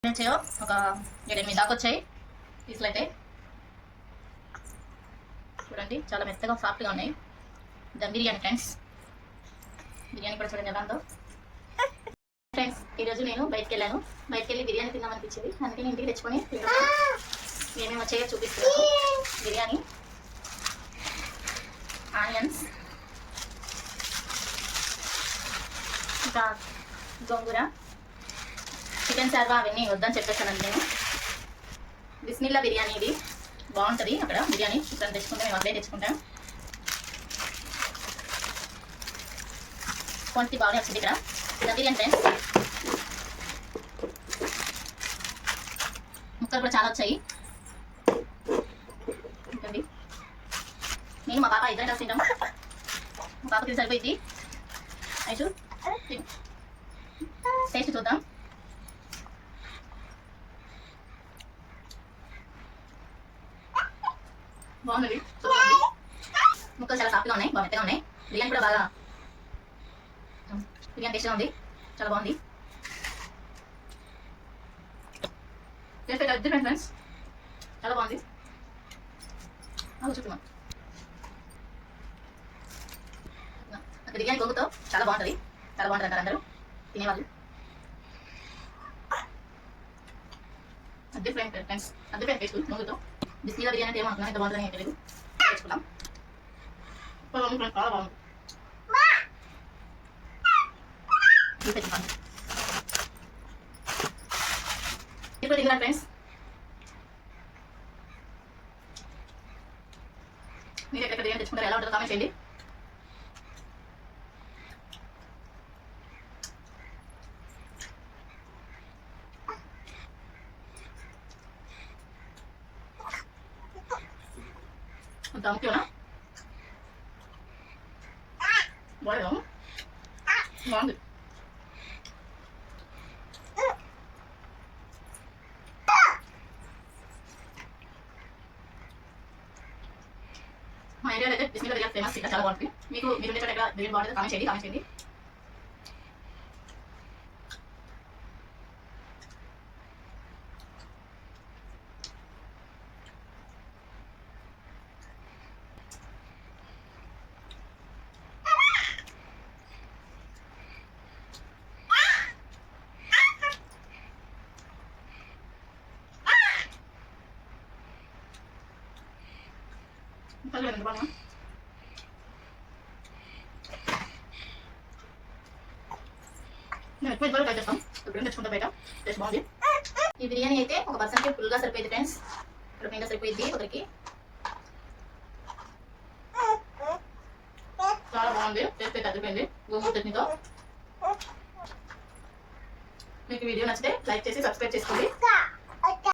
వచ్చాయో ఒక 7-8 దాకా వచ్చాయి పీసులు అయితే. చూడండి చాలా మెత్తగా సాఫ్ట్గా ఉన్నాయి. దమ్ బిర్యానీ ఫ్రెండ్స్. బిర్యానీ కూడా చూడండి ఎలా ఉందో ఫ్రెండ్స్. ఈరోజు నేను బయటకు వెళ్ళి బిర్యానీ తిందామనిపించింది. అందుకని ఇంటికి తెచ్చుకొని ఏమేమి వచ్చాయో చూపిస్తున్నాను. బిర్యానీ, ఆనియన్స్, ఇంకా గోంగూర, చికెన్ సార్వా అవన్నీ వద్దని చెప్పేసానండి నేను. బిస్మిల్లా బిర్యానీ ఇది బాగుంటుంది. అక్కడ బిర్యానీ చికెన్ తెచ్చుకుంటే మేము అట్లే తెచ్చుకుంటాం. క్వాంటిటీ బాగానే వచ్చింది ఇక్కడ. దమ్ బిర్యానీ ఫ్రెండ్స్. ముక్కలు కూడా చాలా వచ్చాయి. ఇంకండి నేను మా పాప ఇద్దరం కలిసి తింటాం. మా పాపకి సరిపోయింది. అయితే టేస్ట్ చూద్దాం. బాగుంది. ముక్కలు చాలా సాఫ్ట్గా ఉన్నాయి, బాగా మెత్తగా ఉన్నాయి. బిర్యానీ కూడా బాగా బిర్యానీ టేస్ట్గా ఉంది, చాలా బాగుంది. టేస్ట్ అయితే డిఫరెంట్ ఫ్రెండ్స్, చాలా బాగుంది. చూస్తున్నాం బిర్యానీ గొంగుతో చాలా బాగుంటుంది, చాలా బాగుంటుంది అంటారు అందరూ తినేవాళ్ళు. డిఫరెంట్ ఫ్రెండ్స్, డిఫరెంట్ టేస్ట్ గొంగుతో. బిస్మిల్లా బిర్యానీ అంటే ఏమనుకున్నాను, ఎంత బాగుంటుందని తెలియదు. తెచ్చుకున్నాం. చాలా బాగుంది. ఇప్పుడు తిన్నాను ఫ్రెండ్స్. మీరు ఎక్కడ బిర్యానీ తెచ్చుకుంటారు, ఎలా ఉంటుందో కామెంట్ చేయండి. అంత ముఖ్యమా బాగా బాగుంది. మా ఏరియాలో అయితే బిస్మిల్లా బిర్యానీ ఫేమస్, ఇక్కడ చాలా బాగుంటుంది. మీరు ఉండే చోట ఎక్కడ బిర్యానీ బాగుంటుంది కామెంట్ చేయండి. నేను ఎక్కువ ఇంట్లో ట్రై చేస్తాం, ఇప్పుడు తెచ్చుకుంటా బయట. టేస్ట్ బాగుంది. ఈ బిర్యానీ అయితే ఒక పర్సన్కి ఫుల్గా సరిపోయింది ఫ్రెండ్స్. ఇప్పుడు ఇంకా సరిపోయింది ఒకరికి. చాలా బాగుంది, టేస్ట్ అయితే అదిరిపోయింది గోంగూర చట్నీతో. మీకు వీడియో నచ్చితే లైక్ చేసి సబ్స్క్రైబ్ చేసుకోండి.